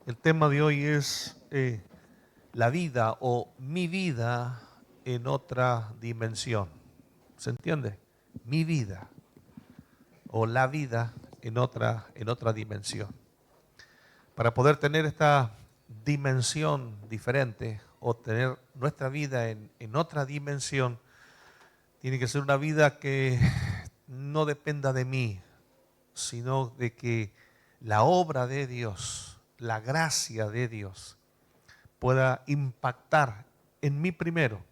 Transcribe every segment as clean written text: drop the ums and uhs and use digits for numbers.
El tema de hoy es la vida o mi vida en otra dimensión. ¿Se entiende? Mi vida o la vida en otra dimensión. Para poder tener esta dimensión diferente o tener nuestra vida en otra dimensión, tiene que ser una vida que no dependa de mí, sino de que la obra de Dios, la gracia de Dios, pueda impactar en mí primero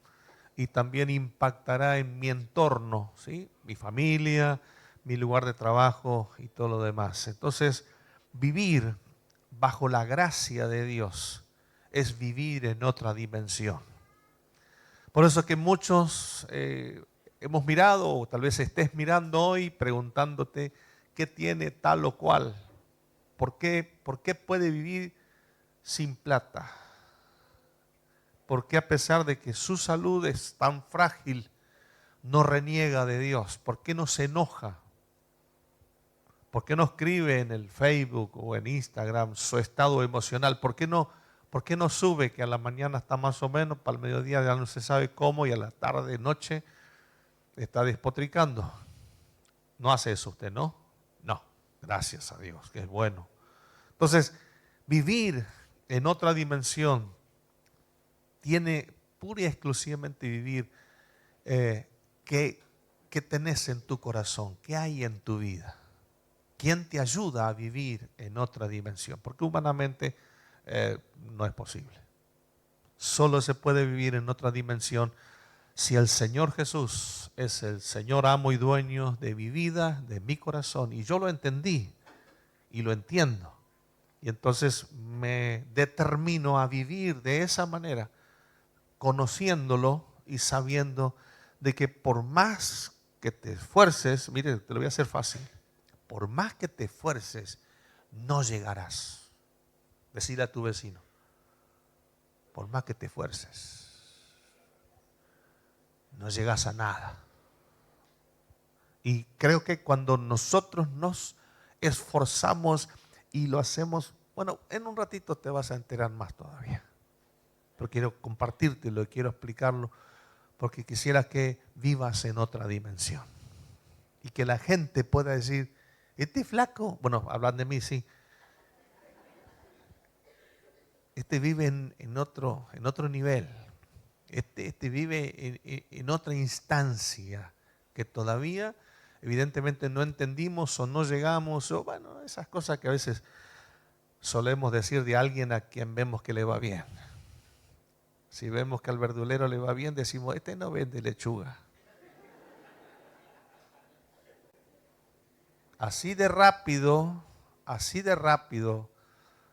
y también impactará en mi entorno, ¿sí? Mi familia, mi lugar de trabajo y todo lo demás. Entonces, vivir bajo la gracia de Dios es vivir en otra dimensión. Por eso es que muchos hemos mirado, o tal vez estés mirando hoy, preguntándote qué tiene tal o cual. ¿Por qué puede vivir sin plata? ¿Por qué a pesar de que su salud es tan frágil, no reniega de Dios? ¿Por qué no se enoja? ¿Por qué no escribe en el Facebook o en Instagram su estado emocional? ¿Por qué no sube que a la mañana está más o menos, para el mediodía ya no se sabe cómo y a la tarde, noche está despotricando? No hace eso usted, ¿no? No, gracias a Dios, que es bueno. Entonces, vivir en otra dimensión tiene pura y exclusivamente vivir qué tenés en tu corazón, qué hay en tu vida. ¿Quién te ayuda a vivir en otra dimensión? Porque humanamente no es posible. Solo se puede vivir en otra dimensión si el Señor Jesús es el Señor amo y dueño de mi vida, de mi corazón. Y yo lo entendí y lo entiendo. Y entonces me determino a vivir de esa manera, conociéndolo y sabiendo de que por más que te esfuerces, mire, te lo voy a hacer fácil, por más que te esfuerces, no llegarás. Decile a tu vecino, por más que te esfuerces, no llegas a nada. Y creo que cuando nosotros nos esforzamos y lo hacemos, bueno, en un ratito te vas a enterar más todavía. Pero quiero compartírtelo y quiero explicarlo porque quisiera que vivas en otra dimensión. Y que la gente pueda decir, este flaco, bueno, hablan de mí, sí. Este vive en otro nivel. Este vive en otra instancia que todavía evidentemente no entendimos o no llegamos, o bueno, esas cosas que a veces solemos decir de alguien a quien vemos que le va bien. Si vemos que al verdulero le va bien, decimos, este no vende lechuga. Así de rápido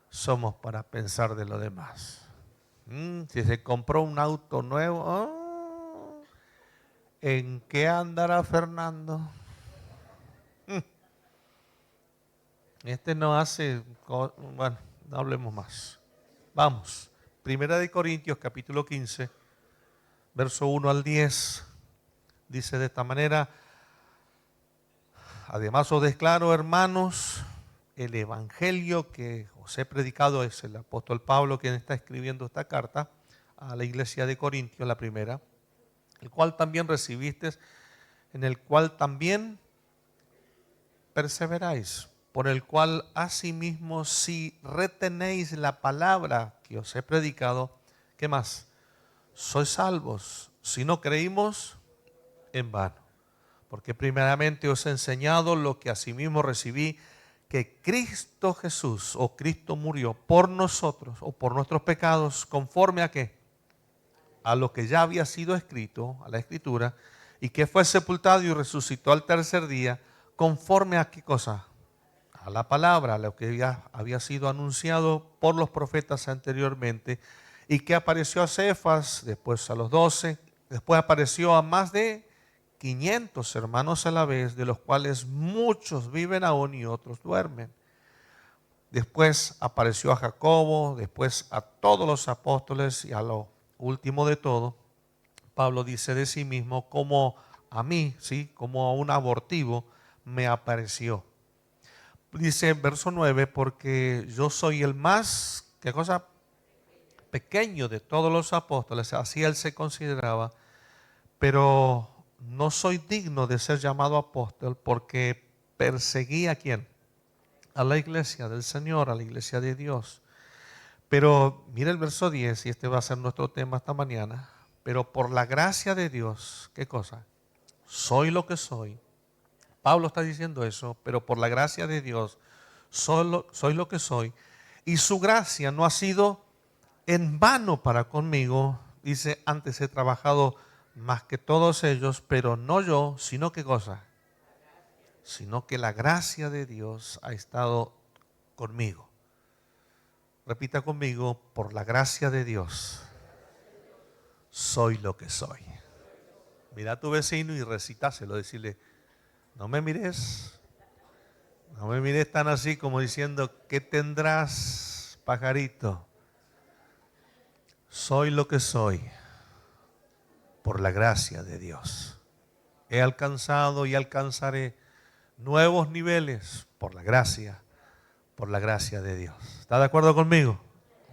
somos para pensar de lo demás. Si se compró un auto nuevo, ¿en qué andará Fernando? Este no hace, bueno, no hablemos más. Vamos, Primera de Corintios capítulo 15, verso 1 al 10, dice de esta manera: además os declaro, hermanos, el evangelio que os he predicado, es el apóstol Pablo quien está escribiendo esta carta a la iglesia de Corintios, la primera, el cual también recibisteis, en el cual también perseveráis, por el cual asimismo si retenéis la palabra que os he predicado, ¿qué más? Sois salvos, si no creímos en vano. Porque primeramente os he enseñado lo que asimismo recibí, que Cristo Jesús o Cristo murió por nosotros o por nuestros pecados, conforme a qué? A lo que ya había sido escrito, a la Escritura, y que fue sepultado y resucitó al tercer día, conforme a qué cosa? A la palabra, a lo que ya había sido anunciado por los profetas anteriormente, y que apareció a Cefas, después a los 12, después apareció a más de 500 hermanos a la vez, de los cuales muchos viven aún y otros duermen. Después apareció a Jacobo, después a todos los apóstoles y a lo último de todo, Pablo dice de sí mismo, como a mí, ¿sí? Como a un abortivo me apareció. Dice en verso 9, porque yo soy el más ¿Qué cosa? Pequeño de todos los apóstoles, así él se consideraba, pero no soy digno de ser llamado apóstol porque perseguí ¿a quién? A la iglesia del Señor, a la iglesia de Dios. Pero mira el verso 10, y este va a ser nuestro tema esta mañana. Pero por la gracia de Dios, ¿qué cosa? Soy lo que soy. Pablo está diciendo eso, pero por la gracia de Dios soy lo que soy. Y su gracia no ha sido en vano para conmigo. Dice, antes he trabajado más que todos ellos, pero no yo, sino ¿qué cosa? Sino que la gracia de Dios ha estado conmigo. Repita conmigo, por la gracia de Dios, soy lo que soy. Mira a tu vecino y recitáselo, decirle, no me mires tan así como diciendo, ¿qué tendrás, pajarito? Soy lo que soy, por la gracia de Dios. He alcanzado y alcanzaré nuevos niveles por la gracia de Dios. ¿Está de acuerdo conmigo?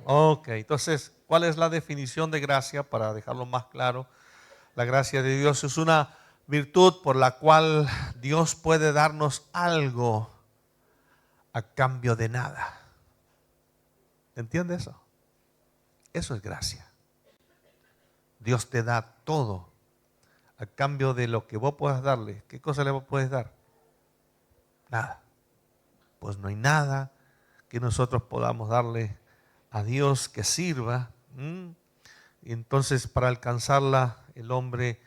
Ok, entonces, ¿cuál es la definición de gracia? Para dejarlo más claro, la gracia de Dios es una virtud por la cual Dios puede darnos algo a cambio de nada. ¿Entiendes eso? Eso es gracia. Dios te da todo a cambio de lo que vos puedas darle. ¿Qué cosa le puedes dar? Nada. Pues no hay nada que nosotros podamos darle a Dios que sirva. Y entonces para alcanzarla, el hombre,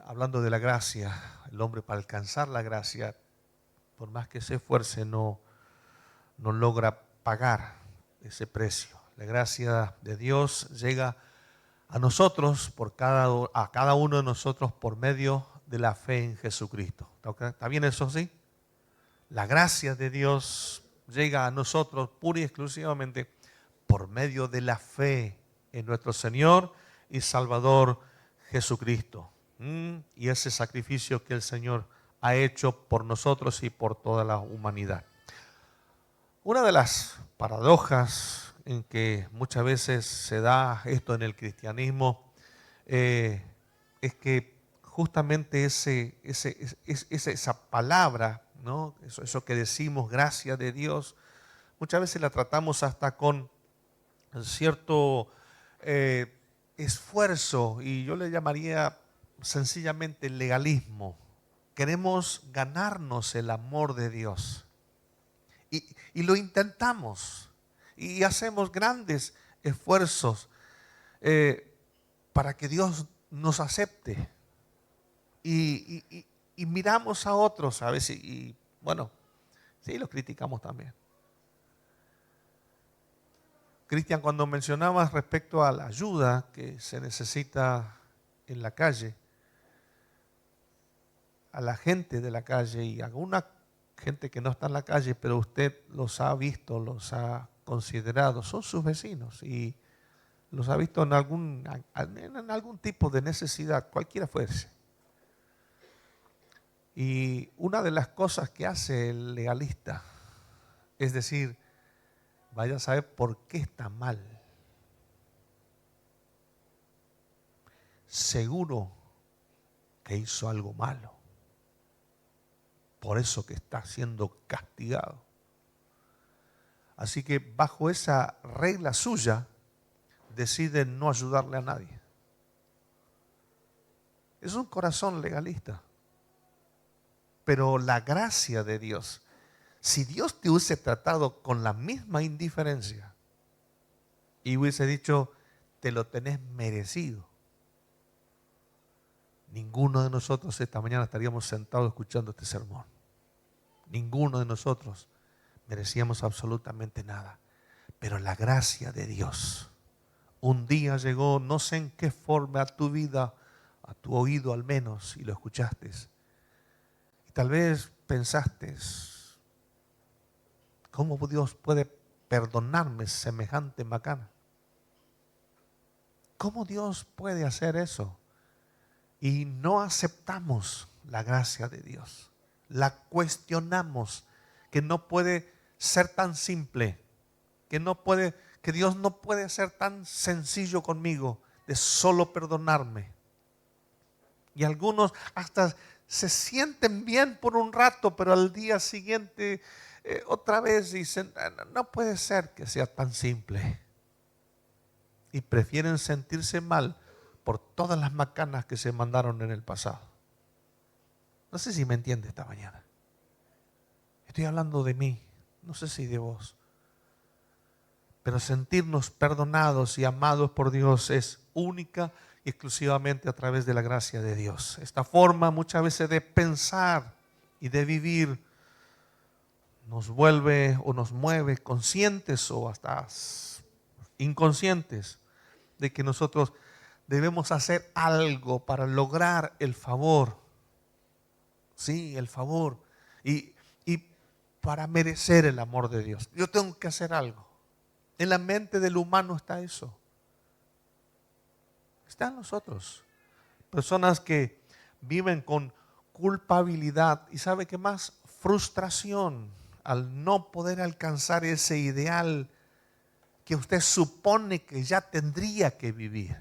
hablando de la gracia, el hombre para alcanzar la gracia, por más que se esfuerce, no logra pagar ese precio. La gracia de Dios llega a nosotros, a cada uno de nosotros por medio de la fe en Jesucristo. ¿Está bien eso sí? La gracia de Dios llega a nosotros pura y exclusivamente por medio de la fe en nuestro Señor y Salvador Jesucristo. Y ese sacrificio que el Señor ha hecho por nosotros y por toda la humanidad. Una de las paradojas en que muchas veces se da esto en el cristianismo es que justamente esa palabra, ¿no? Eso que decimos, gracia de Dios, muchas veces la tratamos hasta con cierto esfuerzo, y yo le llamaría sencillamente legalismo. Queremos ganarnos el amor de Dios. Y lo intentamos. Y hacemos grandes esfuerzos para que Dios nos acepte. Y miramos a otros a veces y bueno, sí, los criticamos también. Cristian, cuando mencionabas respecto a la ayuda que se necesita en la calle, a la gente de la calle y a alguna gente que no está en la calle, pero usted los ha visto, los ha considerado, son sus vecinos y los ha visto en algún tipo de necesidad, cualquiera fuese. Y una de las cosas que hace el legalista es decir, vaya a saber por qué está mal. Seguro que hizo algo malo. Por eso que está siendo castigado. Así que bajo esa regla suya, decide no ayudarle a nadie. Es un corazón legalista. Pero la gracia de Dios, si Dios te hubiese tratado con la misma indiferencia y hubiese dicho, te lo tenés merecido, ninguno de nosotros esta mañana estaríamos sentados escuchando este sermón. Ninguno de nosotros merecíamos absolutamente nada. Pero la gracia de Dios un día llegó, no sé en qué forma, a tu vida, a tu oído al menos, y lo escuchaste. Y tal vez pensaste, ¿cómo Dios puede perdonarme semejante macana? ¿Cómo Dios puede hacer eso? Y no aceptamos la gracia de Dios. La cuestionamos, que no puede ser tan simple, que Dios no puede ser tan sencillo conmigo de solo perdonarme. Y algunos hasta se sienten bien por un rato, pero al día siguiente otra vez dicen, no puede ser que sea tan simple. Y prefieren sentirse mal por todas las macanas que se mandaron en el pasado. No sé si me entiende esta mañana. Estoy hablando de mí, no sé si de vos. Pero sentirnos perdonados y amados por Dios es única y exclusivamente a través de la gracia de Dios. Esta forma muchas veces de pensar y de vivir nos vuelve o nos mueve conscientes o hasta inconscientes de que nosotros debemos hacer algo para lograr el favor. Sí, el favor. Y para merecer el amor de Dios. Yo tengo que hacer algo. En la mente del humano está eso. Está en nosotros. Personas que viven con culpabilidad y ¿sabe qué más? Frustración al no poder alcanzar ese ideal que usted supone que ya tendría que vivir.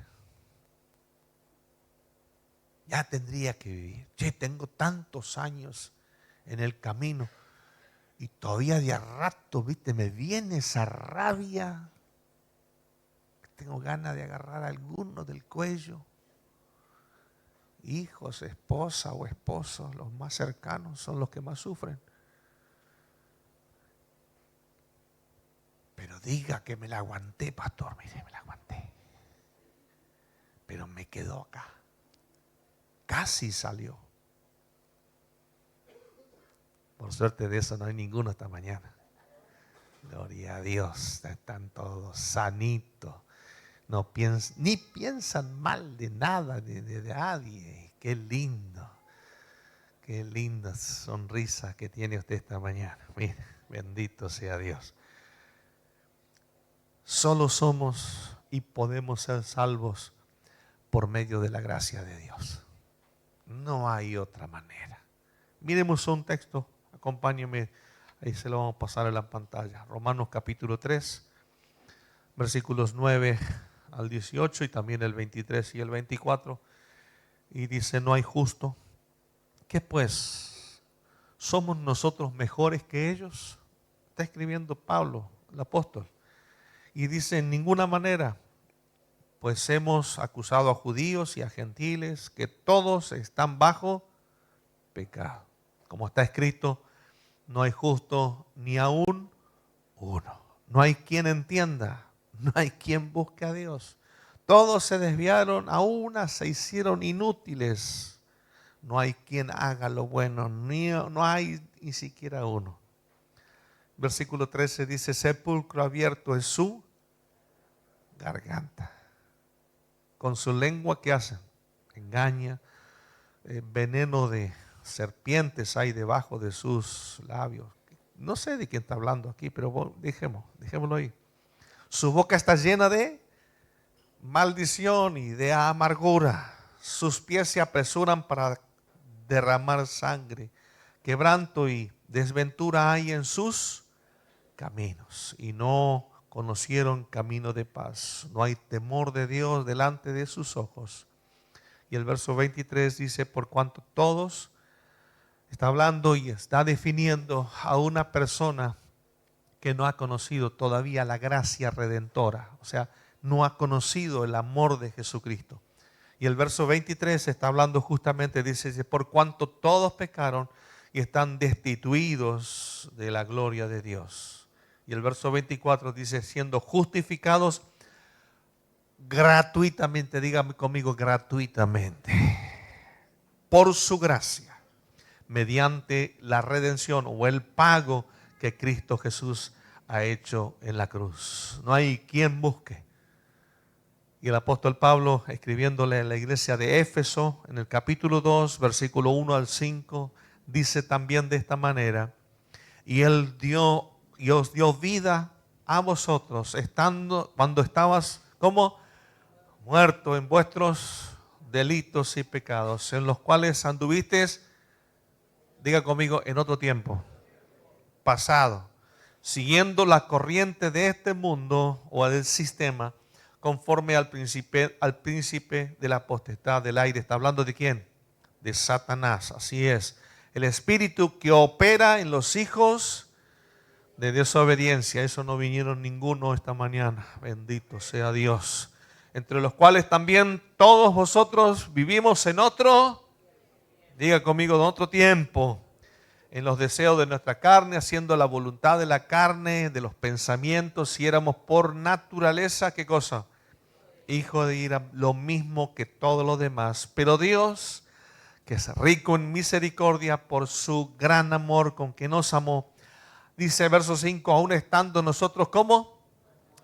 Ya tendría que vivir. Che, tengo tantos años en el camino y todavía de a rato, viste, me viene esa rabia. Tengo ganas de agarrar a alguno del cuello. Hijos, esposa o esposos, los más cercanos son los que más sufren. Pero diga que me la aguanté, pastor, mire, me la aguanté. Pero me quedó acá. Casi salió. Por suerte de eso no hay ninguno esta mañana. Gloria a Dios, están todos sanitos. No ni piensan mal de nada, de nadie. Qué linda sonrisa que tiene usted esta mañana. Mire, bendito sea Dios. Solo somos y podemos ser salvos por medio de la gracia de Dios. No hay otra manera. Miremos un texto, acompáñeme, ahí se lo vamos a pasar en la pantalla. Romanos capítulo 3, versículos 9 al 18 y también el 23 y el 24. Y dice, no hay justo. ¿Qué pues? ¿Somos nosotros mejores que ellos? Está escribiendo Pablo, el apóstol. Y dice, en ninguna manera, pues hemos acusado a judíos y a gentiles que todos están bajo pecado. Como está escrito, no hay justo ni aún uno. No hay quien entienda, no hay quien busque a Dios. Todos se desviaron, a una se hicieron inútiles. No hay quien haga lo bueno, no hay ni siquiera uno. Versículo 13 dice, sepulcro abierto es su garganta. Con su lengua, ¿qué hacen? Engaña. Veneno de serpientes hay debajo de sus labios. No sé de quién está hablando aquí, pero dejémoslo ahí. Su boca está llena de maldición y de amargura. Sus pies se apresuran para derramar sangre. Quebranto y desventura hay en sus caminos y no conocieron camino de paz. No hay temor de Dios delante de sus ojos. Y el verso 23 dice, por cuanto todos, está hablando y está definiendo a una persona que no ha conocido todavía la gracia redentora, o sea, no ha conocido el amor de Jesucristo. Y el verso 23 está hablando justamente, dice, por cuanto todos pecaron y están destituidos de la gloria de Dios. Y el verso 24 dice, siendo justificados gratuitamente, dígame conmigo, gratuitamente, por su gracia, mediante la redención o el pago que Cristo Jesús ha hecho en la cruz. No hay quien busque. Y el apóstol Pablo, escribiéndole a la iglesia de Éfeso, en el capítulo 2, versículo 1 al 5, dice también de esta manera, y Él os dio vida a vosotros, cuando estabas como muerto en vuestros delitos y pecados, en los cuales anduvisteis, diga conmigo, en otro tiempo, pasado, siguiendo la corriente de este mundo o del sistema, conforme al príncipe de la potestad del aire. ¿Está hablando de quién? De Satanás, así es. El espíritu que opera en los hijos de desobediencia. Eso no vinieron ninguno esta mañana. Bendito sea Dios. Entre los cuales también todos vosotros vivimos en otro, diga conmigo, en otro tiempo, en los deseos de nuestra carne, haciendo la voluntad de la carne, de los pensamientos, si éramos por naturaleza, ¿qué cosa? Hijo de ira, lo mismo que todos los demás. Pero Dios, que es rico en misericordia por su gran amor con que nos amó, dice verso 5, aún estando nosotros como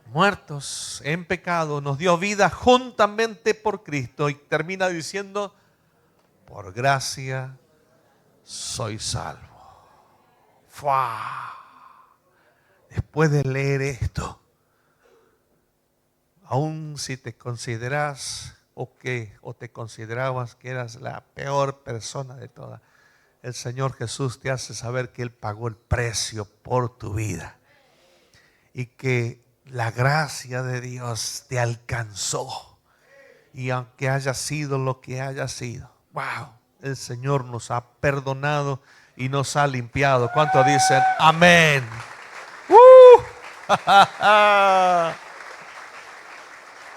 muertos en pecado, nos dio vida juntamente por Cristo. Y termina diciendo, por gracia soy salvo. ¡Fua! Después de leer esto, aun si te consideras o te considerabas que eras la peor persona de todas, el Señor Jesús te hace saber que Él pagó el precio por tu vida y que la gracia de Dios te alcanzó. Y aunque haya sido lo que haya sido, wow, el Señor nos ha perdonado y nos ha limpiado. ¿Cuántos dicen amén?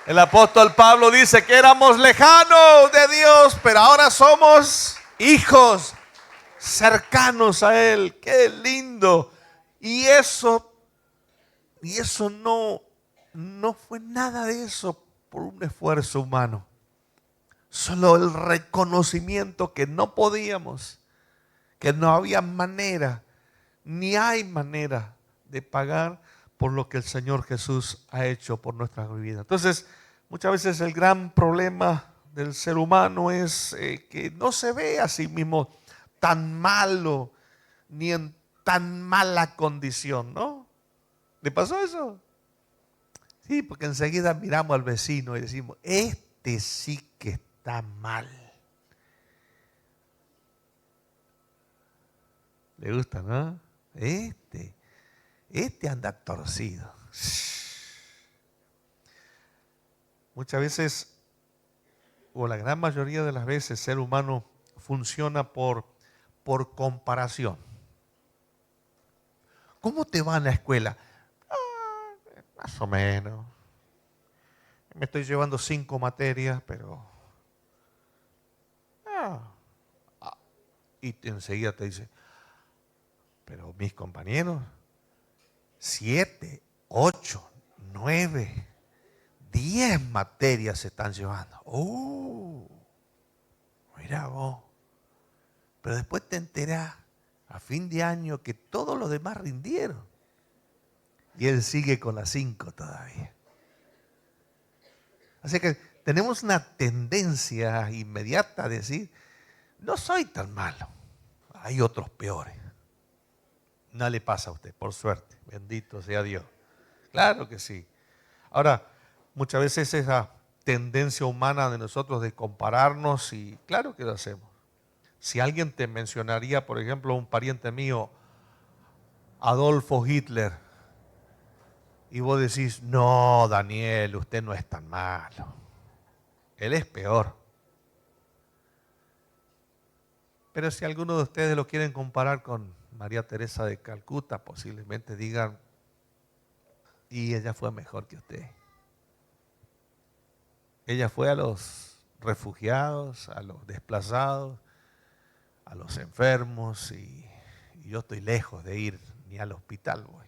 El apóstol Pablo dice que éramos lejanos de Dios, pero ahora somos hijos cercanos a Él. ¡Qué lindo! Y eso no fue nada de eso por un esfuerzo humano. Solo el reconocimiento que no podíamos, que no había manera, ni hay manera de pagar por lo que el Señor Jesús ha hecho por nuestra vida. Entonces, muchas veces el gran problema del ser humano es que no se ve a sí mismo tan malo, ni en tan mala condición, ¿no? ¿Le pasó eso? Sí, porque enseguida miramos al vecino y decimos, este sí que está mal. ¿Le gusta, no? Este anda torcido. Muchas veces, o la gran mayoría de las veces, el ser humano funciona por comparación. ¿Cómo te va en la escuela? Más o menos. Me estoy llevando 5 materias, pero... Y enseguida te dice, pero mis compañeros, 7, 8, 9, 10 materias se están llevando. Mira vos. Pero después te enterás a fin de año que todos los demás rindieron. Y él sigue con las 5 todavía. Así que tenemos una tendencia inmediata a decir, no soy tan malo, hay otros peores. No le pasa a usted, por suerte, bendito sea Dios. Claro que sí. Ahora, muchas veces esa tendencia humana de nosotros de compararnos, y claro que lo hacemos. Si alguien te mencionaría, por ejemplo, un pariente mío, Adolfo Hitler, y vos decís, no, Daniel, usted no es tan malo. Él es peor. Pero si alguno de ustedes lo quieren comparar con María Teresa de Calcuta, posiblemente digan, y ella fue mejor que usted. Ella fue a los refugiados, a los desplazados, a los enfermos, y yo estoy lejos de ir ni al hospital voy.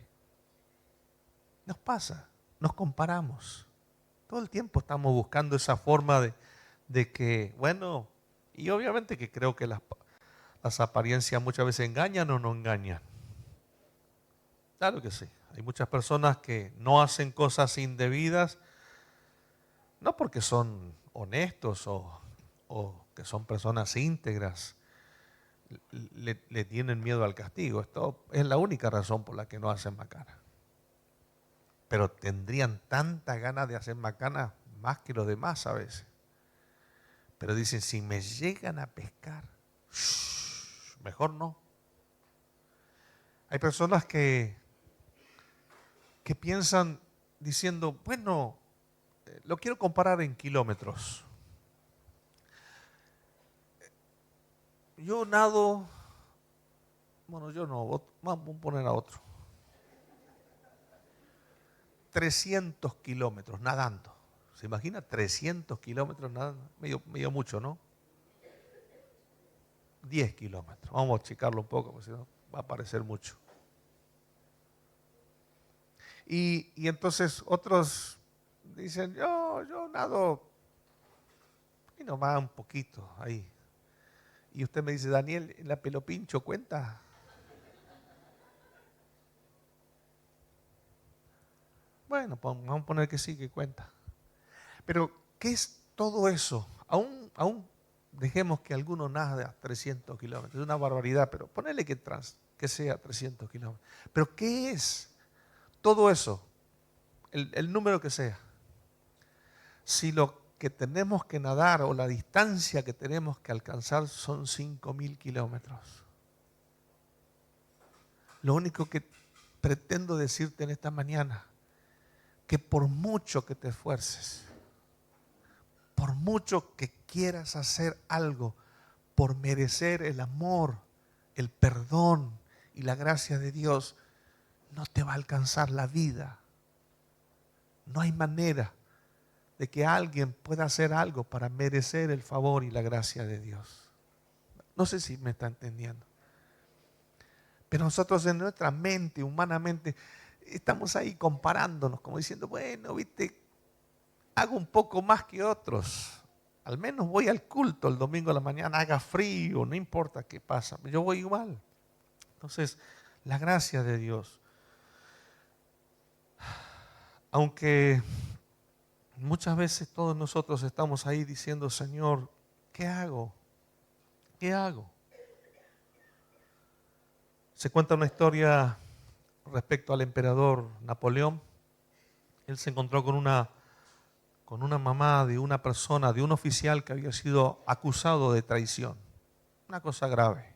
Nos pasa, nos comparamos. Todo el tiempo estamos buscando esa forma de que, bueno, y obviamente que creo que las apariencias muchas veces engañan o no engañan. Claro que sí. Hay muchas personas que no hacen cosas indebidas, no porque son honestos o que son personas íntegras, le tienen miedo al castigo. Esto es la única razón por la que no hacen macana. Pero tendrían tanta ganas de hacer macana más que los demás a veces. Pero dicen, si me llegan a pescar, mejor no. Hay personas que que piensan diciendo, bueno, lo quiero comparar en kilómetros. Yo nado, bueno, yo no, vamos a poner a otro. 300 kilómetros nadando. ¿Se imagina? 300 kilómetros nadando. Medio mucho, ¿no? 10 kilómetros. Vamos a checarlo un poco, porque si no va a parecer mucho. Y entonces otros dicen, yo nado y nomás un poquito ahí. Y usted me dice, Daniel, ¿la Pelopincho cuenta? Bueno, vamos a poner que sí, que cuenta. Pero, ¿qué es todo eso? Aún dejemos que alguno nade a 300 kilómetros. Es una barbaridad, pero ponele que sea 300 kilómetros. Pero, ¿qué es todo eso? El número que sea. Si lo que tenemos que nadar o la distancia que tenemos que alcanzar son 5.000 kilómetros. Lo único que pretendo decirte en esta mañana, que por mucho que te esfuerces, por mucho que quieras hacer algo por merecer el amor, el perdón y la gracia de Dios, no te va a alcanzar la vida. No hay manera de que alguien pueda hacer algo para merecer el favor y la gracia de Dios. No sé si me está entendiendo. Pero nosotros en nuestra mente, humanamente, estamos ahí comparándonos, como diciendo, bueno, viste, hago un poco más que otros. Al menos voy al culto el domingo a la mañana, haga frío, no importa qué pasa, yo voy igual. Entonces, la gracia de Dios. Aunque muchas veces todos nosotros estamos ahí diciendo, Señor, ¿qué hago? ¿Qué hago? Se cuenta una historia respecto al emperador Napoleón. Él se encontró con una mamá de una persona, de un oficial que había sido acusado de traición. Una cosa grave.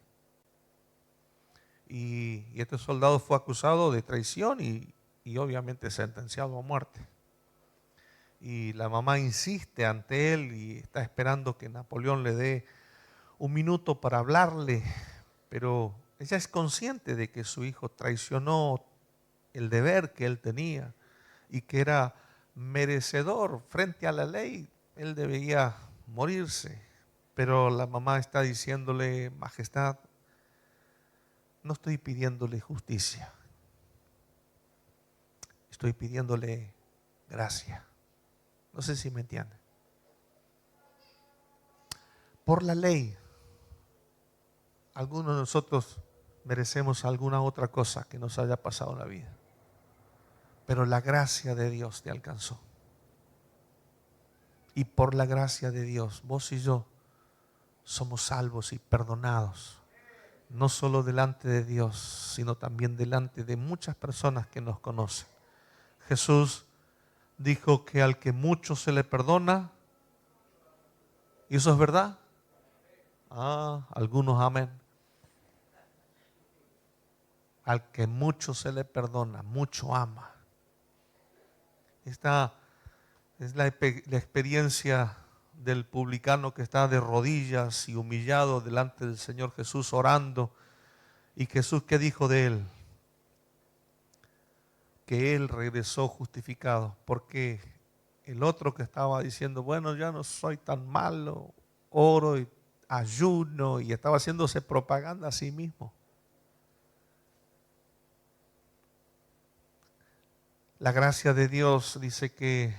Y este soldado fue acusado de traición y obviamente sentenciado a muerte. Y la mamá insiste ante él y está esperando que Napoleón le dé un minuto para hablarle, pero ella es consciente de que su hijo traicionó el deber que él tenía y que era merecedor frente a la ley, él debía morirse. Pero la mamá está diciéndole, Majestad, no estoy pidiéndole justicia, estoy pidiéndole gracia. No sé si me entienden. Por la ley, algunos de nosotros merecemos alguna otra cosa que nos haya pasado en la vida. Pero la gracia de Dios te alcanzó. Y por la gracia de Dios, vos y yo somos salvos y perdonados. No solo delante de Dios, sino también delante de muchas personas que nos conocen. Jesús dijo que al que mucho se le perdona, ¿y eso es verdad? Algunos amén. Al que mucho se le perdona, mucho ama. Esta es la experiencia del publicano que está de rodillas y humillado delante del Señor Jesús orando. ¿Y Jesús qué dijo de él? Que él regresó justificado, porque el otro que estaba diciendo, bueno, ya no soy tan malo, oro y ayuno, y estaba haciéndose propaganda a sí mismo. La gracia de Dios dice que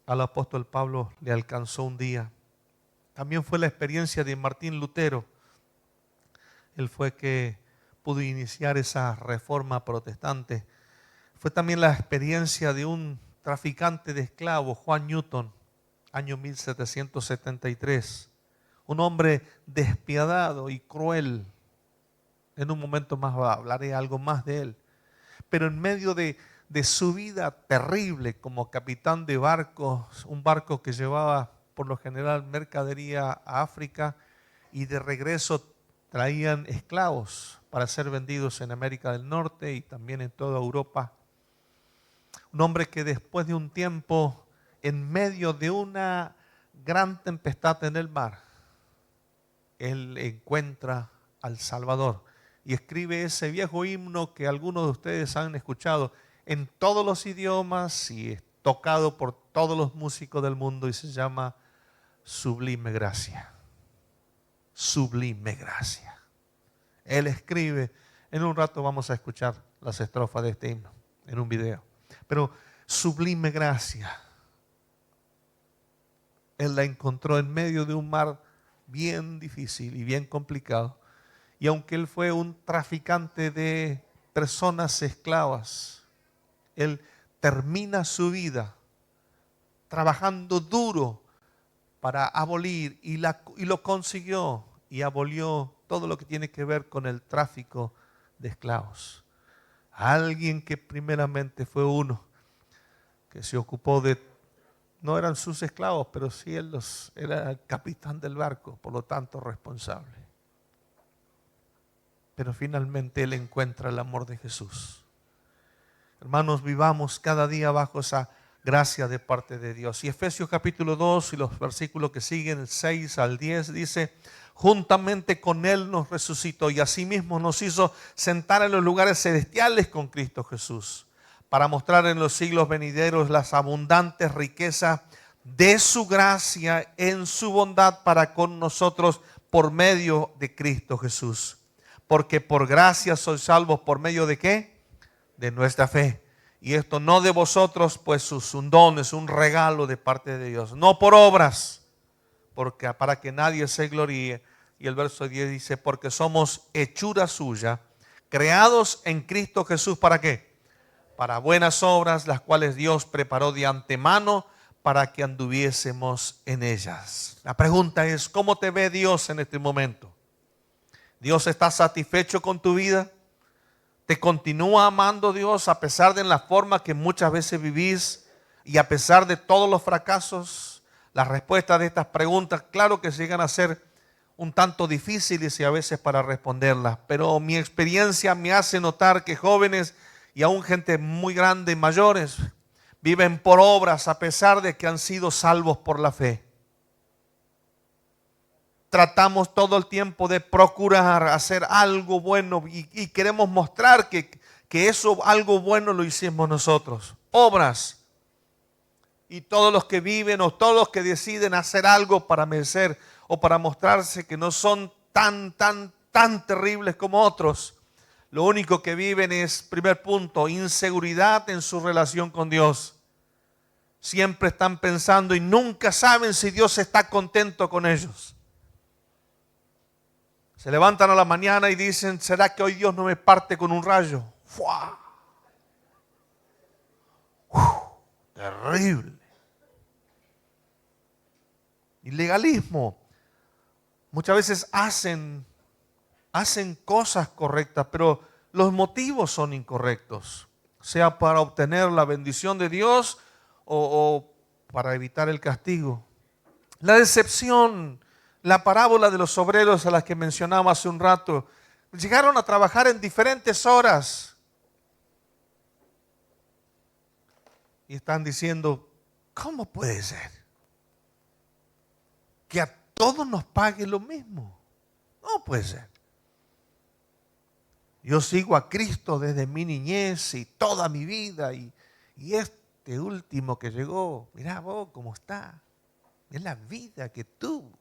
al apóstol Pablo le alcanzó un día. También fue la experiencia de Martín Lutero. Él fue que pudo iniciar esa reforma protestante. Fue también la experiencia de un traficante de esclavos, Juan Newton, año 1773. Un hombre despiadado y cruel. En un momento más hablaré algo más de él. Pero en medio de su vida terrible como capitán de barcos, un barco que llevaba por lo general mercadería a África y de regreso traían esclavos para ser vendidos en América del Norte y también en toda Europa. Un hombre que después de un tiempo, en medio de una gran tempestad en el mar, él encuentra al Salvador y escribe ese viejo himno que algunos de ustedes han escuchado en todos los idiomas y es tocado por todos los músicos del mundo y se llama Sublime Gracia. Sublime Gracia. Él escribe, en un rato vamos a escuchar las estrofas de este himno en un video, pero Sublime Gracia. Él la encontró en medio de un mar bien difícil y bien complicado. Y aunque él fue un traficante de personas esclavas, él termina su vida trabajando duro para abolir y lo consiguió y abolió todo lo que tiene que ver con el tráfico de esclavos. Alguien que primeramente fue uno que se ocupó de, no eran sus esclavos, pero sí él era el capitán del barco, por lo tanto responsable. Pero finalmente él encuentra el amor de Jesús. Hermanos, vivamos cada día bajo esa gracia de parte de Dios. Y Efesios capítulo 2 y los versículos que siguen, el 6 al 10, dice: juntamente con Él nos resucitó y asimismo nos hizo sentar en los lugares celestiales con Cristo Jesús, para mostrar en los siglos venideros las abundantes riquezas de su gracia en su bondad para con nosotros por medio de Cristo Jesús. Porque por gracia sois salvos por medio de ¿qué? De nuestra fe. Y esto no de vosotros, pues es un don, es un regalo de parte de Dios. No por obras, porque para que nadie se gloríe. Y el verso 10 dice: porque somos hechura suya, creados en Cristo Jesús, ¿para qué? Para buenas obras, las cuales Dios preparó de antemano para que anduviésemos en ellas. La pregunta es: ¿cómo te ve Dios en este momento? ¿Dios está satisfecho con tu vida? ¿Te continúa amando Dios a pesar de la forma que muchas veces vivís y a pesar de todos los fracasos? Las respuestas de estas preguntas, claro que llegan a ser un tanto difíciles y a veces para responderlas, pero mi experiencia me hace notar que jóvenes y aún gente muy grande, mayores, viven por obras a pesar de que han sido salvos por la fe. Tratamos todo el tiempo de procurar hacer algo bueno y queremos mostrar que eso algo bueno lo hicimos nosotros. Obras. Y todos los que viven o todos los que deciden hacer algo para merecer o para mostrarse que no son tan terribles como otros, lo único que viven es, primer punto, inseguridad en su relación con Dios. Siempre están pensando y nunca saben si Dios está contento con ellos. Se levantan a la mañana y dicen: ¿será que hoy Dios no me parte con un rayo? ¡Fua! Terrible. Ilegalismo. Muchas veces hacen cosas correctas, pero los motivos son incorrectos. Sea para obtener la bendición de Dios o para evitar el castigo. La decepción. La parábola de los obreros a las que mencionaba hace un rato. Llegaron a trabajar en diferentes horas. Y están diciendo: ¿cómo puede ser que a todos nos pague lo mismo? No puede ser. Yo sigo a Cristo desde mi niñez y toda mi vida. Y este último que llegó, mirá vos cómo está. Es la vida que tuvo.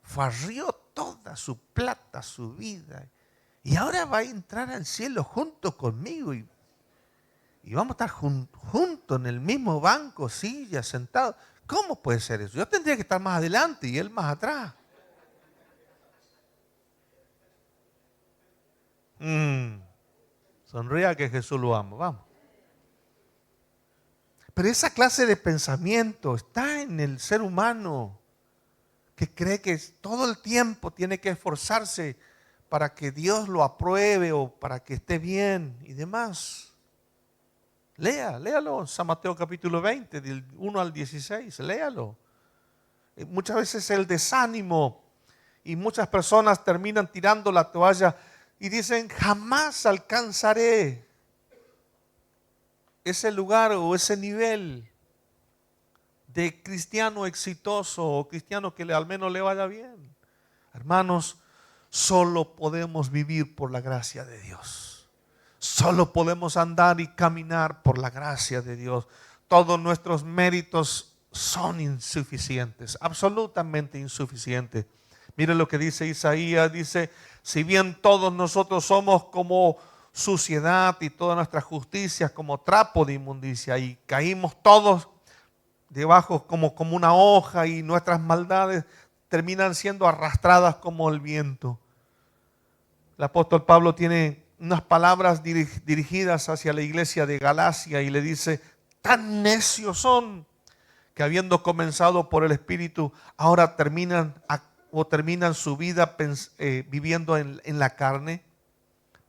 Farrió toda su plata, su vida, y ahora va a entrar al cielo junto conmigo y vamos a estar juntos en el mismo banco, silla, sentados. ¿Cómo puede ser eso? Yo tendría que estar más adelante y él más atrás. Sonría que Jesús lo ama, vamos. Pero esa clase de pensamiento está en el ser humano, que cree que todo el tiempo tiene que esforzarse para que Dios lo apruebe o para que esté bien y demás. Léalo, San Mateo capítulo 20, del 1 al 16, léalo. Muchas veces el desánimo y muchas personas terminan tirando la toalla y dicen: jamás alcanzaré. ese lugar o ese nivel de cristiano exitoso o cristiano que al menos le vaya bien. Hermanos, solo podemos vivir por la gracia de Dios. Solo podemos andar y caminar por la gracia de Dios. Todos nuestros méritos son insuficientes, absolutamente insuficientes. Miren lo que dice Isaías, dice, si bien todos nosotros somos como suciedad y toda nuestra justicia como trapo de inmundicia y caímos todos debajo como una hoja y nuestras maldades terminan siendo arrastradas como el viento. El apóstol Pablo tiene unas palabras dirigidas hacia la iglesia de Galacia y le dice, tan necios son que habiendo comenzado por el Espíritu, ahora terminan su vida viviendo en la carne.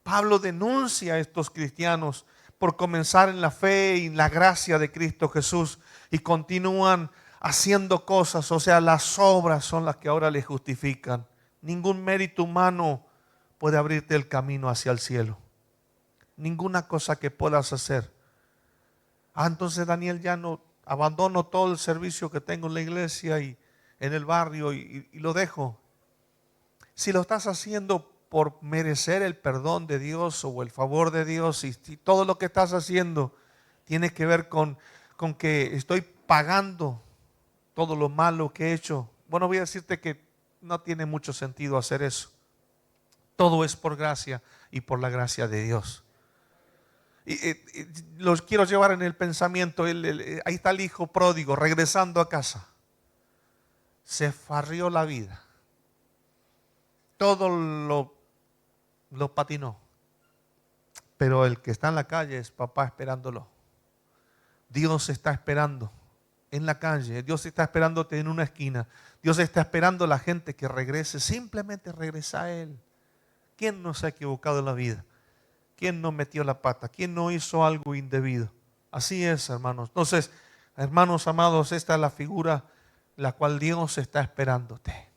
Pablo denuncia a estos cristianos por comenzar en la fe y en la gracia de Cristo Jesús y continúan haciendo cosas, o sea, las obras son las que ahora le justifican. Ningún mérito humano puede abrirte el camino hacia el cielo. Ninguna cosa que puedas hacer. Entonces Daniel, ya no abandono todo el servicio que tengo en la iglesia y en el barrio y lo dejo. Si lo estás haciendo por merecer el perdón de Dios o el favor de Dios, y todo lo que estás haciendo tiene que ver con que estoy pagando todo lo malo que he hecho, bueno, voy a decirte que no tiene mucho sentido hacer eso. Todo es por gracia y por la gracia de Dios. Y los quiero llevar en el pensamiento. Ahí está el hijo pródigo regresando a casa. Se farrió la vida. Todo lo patinó. Pero el que está en la calle es papá esperándolo. Dios está esperando en la calle. Dios está esperándote en una esquina. Dios está esperando a la gente que regrese. Simplemente regresa a Él. ¿Quién no se ha equivocado en la vida? ¿Quién no metió la pata? ¿Quién no hizo algo indebido? Así es, hermanos. Entonces, hermanos amados, esta es la figura la cual Dios está esperándote.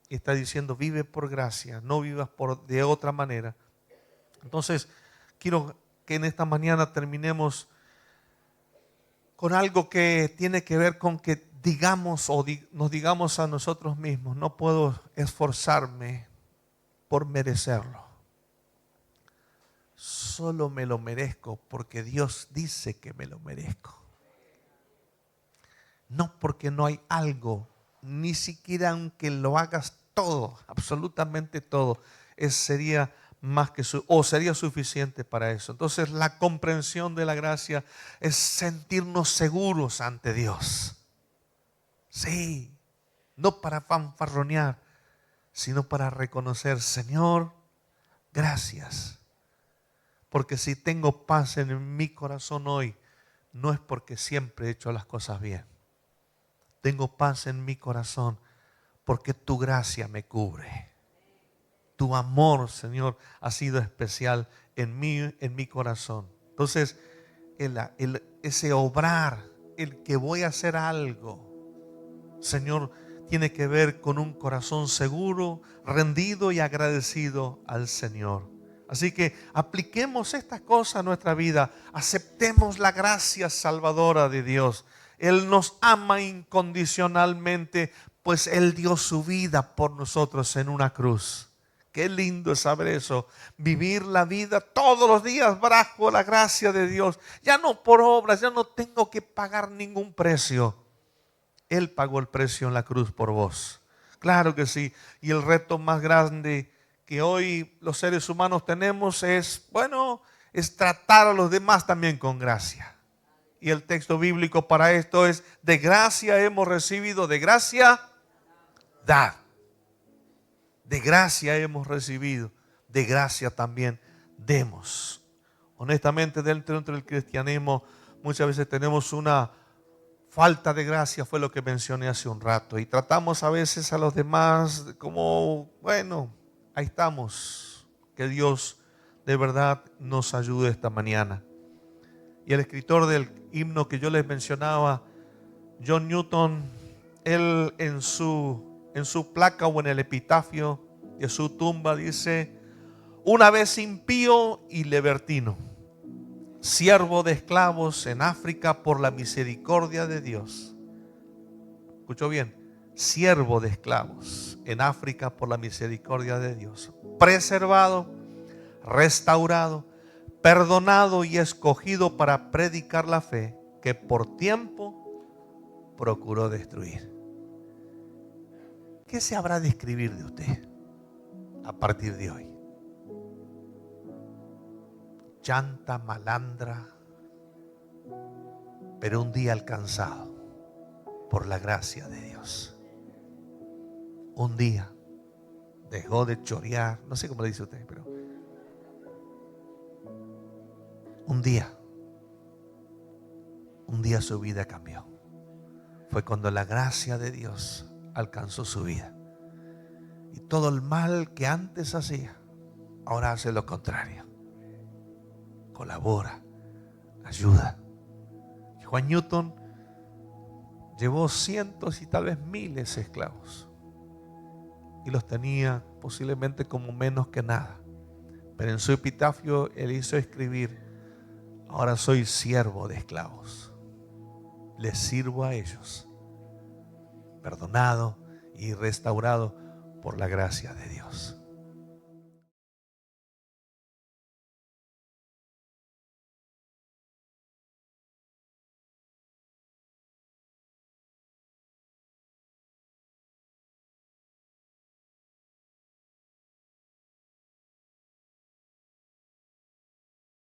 Y está diciendo, vive por gracia, no vivas de otra manera. Entonces, quiero que en esta mañana terminemos con algo que tiene que ver con que digamos o nos digamos a nosotros mismos, no puedo esforzarme por merecerlo. Solo me lo merezco porque Dios dice que me lo merezco. No porque no hay algo, ni siquiera aunque lo hagas todo, absolutamente todo, sería más que sería suficiente para eso. Entonces, la comprensión de la gracia es sentirnos seguros ante Dios. Sí, no para fanfarronear, sino para reconocer, Señor, gracias. Porque si tengo paz en mi corazón hoy, no es porque siempre he hecho las cosas bien. Tengo paz en mi corazón porque tu gracia me cubre. Tu amor, Señor, ha sido especial en mi corazón. Entonces, ese obrar, el que voy a hacer algo, Señor, tiene que ver con un corazón seguro, rendido y agradecido al Señor. Así que apliquemos estas cosas a nuestra vida. Aceptemos la gracia salvadora de Dios. Él nos ama incondicionalmente, pues Él dio su vida por nosotros en una cruz. Qué lindo es saber eso. Vivir la vida todos los días bajo la gracia de Dios. Ya no por obras, ya no tengo que pagar ningún precio. Él pagó el precio en la cruz por vos. Claro que sí. Y el reto más grande que hoy los seres humanos tenemos es tratar a los demás también con gracia. Y el texto bíblico para esto es: de gracia hemos recibido, de gracia dad. De gracia hemos recibido, de gracia también demos. Honestamente, dentro del cristianismo muchas veces tenemos una falta de gracia, fue lo que mencioné hace un rato, y tratamos a veces a los demás como, ahí estamos. Que Dios de verdad nos ayude esta mañana. Y el escritor del himno que yo les mencionaba, John Newton, él en su placa o en el epitafio de su tumba dice: una vez impío y libertino, siervo de esclavos en África por la misericordia de Dios. ¿Escuchó bien? Siervo de esclavos en África por la misericordia de Dios. Preservado, restaurado, perdonado y escogido para predicar la fe que por tiempo procuró destruir. ¿Qué se habrá de escribir de usted a partir de hoy? Chanta, malandra, pero un día alcanzado por la gracia de Dios. Un día dejó de chorear, no sé cómo le dice usted, pero un día su vida cambió. Fue cuando la gracia de Dios alcanzó su vida. Y todo el mal que antes hacía, ahora hace lo contrario. Colabora, ayuda. Y Juan Newton llevó cientos y tal vez miles de esclavos. Y los tenía posiblemente como menos que nada. Pero en su epitafio él hizo escribir: ahora soy siervo de esclavos. Les sirvo a ellos, perdonado y restaurado por la gracia de Dios.